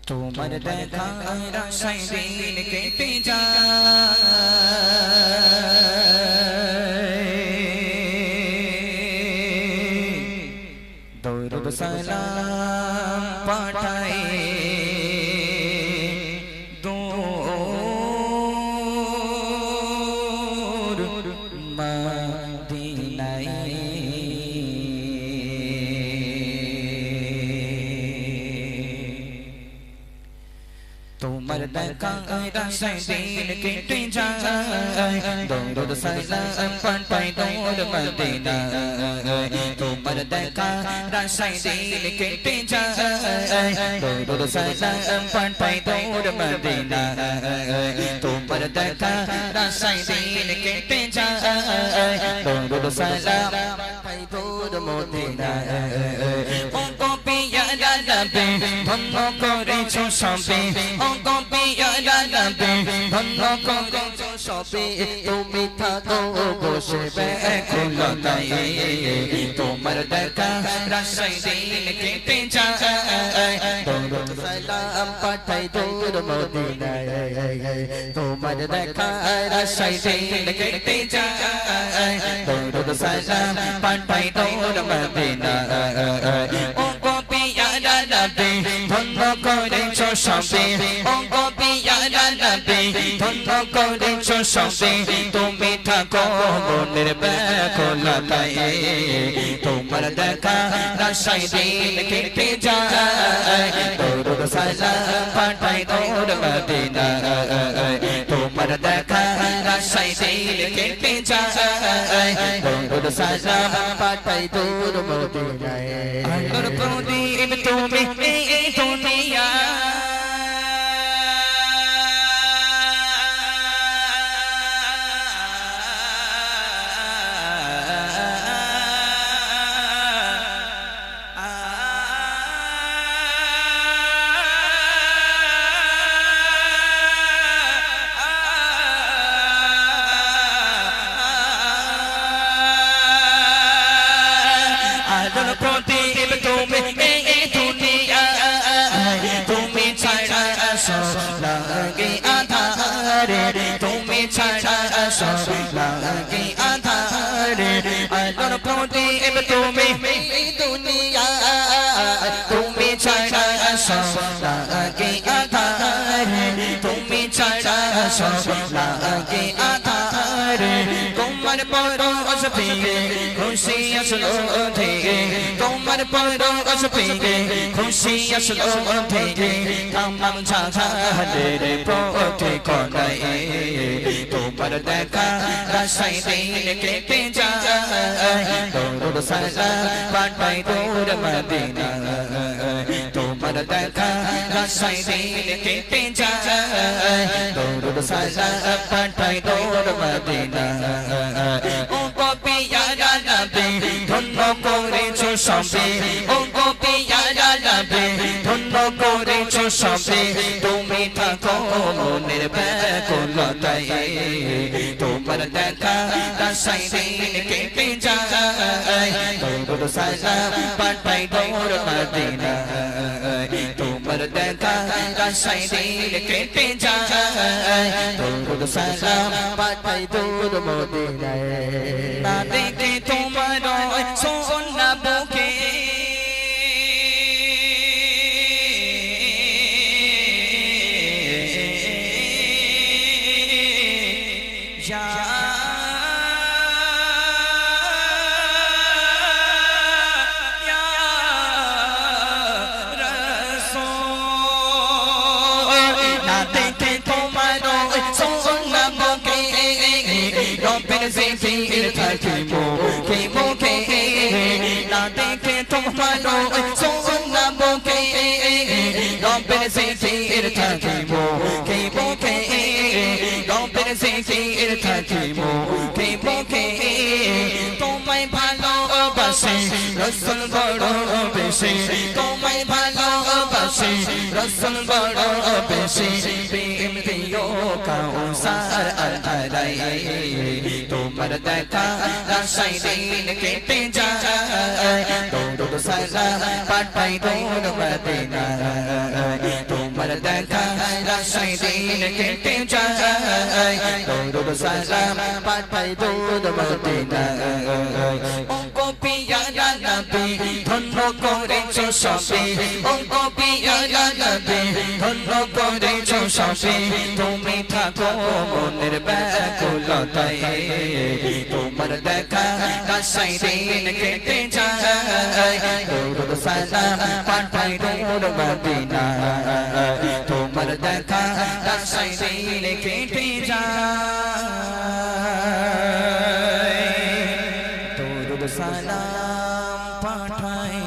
তোমার দেখায় আশায় দিন কেটে যায় দরুদ সালাম পাঠাই দূর মদিনায় তোমার দেখায় আশায় দিন কেটে যায় দরুদ সালাম পাঠাই দূর মদিনায় তোমার দেখায় আশায় দিন কেটে যায় দরুদ সালাম পাঠাই দূর মদিনায় তোমার দেখায় আশায় দিন কেটে যায় দরুদ সালাম পাঠাই দূর মদিনায় ও গোপিয়ারা নবী ধন্য করেছো সবে ও গোপিয়ারা নবী ধন্য করেছো সবে তুমি থাকো বসে ব্যাকুলতায় তোমার দেখা আশায় দিন কেটে যায় দরুদ সালাম পাঠাই দূর মদিনায় তোমার দেখা আশায় দিন কেটে যায় দরুদ সালাম পাঠাই দূর মদিনায় ও গোপিয়ারা নবী ধন্য করেছো সবে ও গোপিয়ারা নবী ধন্য করেছো সবে তুমি থাকো মনের ব্যাকুলতায় তোমার দেখা আশায় দিন কেটে যায় দরুদ সালাম পাঠাই দূর মদিনায় তোমার দেখা আশায় দিন কেটে যায় দরুদ সালাম পাঠাই দূর মদিনায় আলোর প্রদীপ তুমি এই দুনিয়া প্রদীপ তুমি এই দুনিয়া তুমি ছাড়া লাগে আধারে তুমি ছাড়া লাগে আধারে আলোর প্রদীপ তুমি এই দুনিয়া তুমি ছাড়া লাগে আধারে তুমি ছাড়া লাগে আধারে তোমার পরশ পেয়ে খুশি আসলো থেকে তোমার পরশ পেয়ে খুশি আসলো থেকে তামাম জাহানের প্রতি কোনায় তোমার দেখা আশায় দিন কেটে যায় দরুদ সালাম পাঠাই দূর মদিনায় তোমার দেখা আশায় দিন কেটে যায় দরুদ সালাম পাঠাই দূর মদিনায় ও গোপিয়ারা নবী ধন্য করেছো সবে ও গোপিয়ারা নবী ধন্য করেছো সবে তুমি থাকো মনের ব্যাকুলতায় তোমার দেখা আশায় দিন কেটে যায় দরুদ সালাম পাঠাই দূর মদিনায় তোমার দেখা আশায় দিন কেটে যায় দরুদ সালাম পাঠাই দূর মদিনায় না দেখে তোমার সোনা বুকে জিকির থাকি মুখে মুখে না দেখে তোমার সোনা মুখে রবের জিকির থাকি মুখে মুখে রবের জিকির থাকি মুখে মুখে তোমায় ভালোবাসি রসুল বড় বেশি তোমায় ভালোবাসি রসুল বড় বেশি প্রেম দিও কাউসার আলাই তোমার দেখা আশায় দিন কেটে যায় দরুদ সালাম পাঠাই দূর মদিনায় দেখা রাশায় দিন কেটে যায় দরুদ সালাম পাঠাই দূর মদিনায় ও গো পিয়ারা নবী ধন্য করেছো সবে ও গো পিয়ারা নবী ধন্য করেছো সবে তুমি থাকো মনের ব্যাকুলতায় তোমার দেখা রাশায় দিন কেটে যায় দরুদ সালাম পাঠাই দূর মদিনায় তোমার দেখা রাশায় দিন কেটে যায় দরুদ সালাম পাঠাই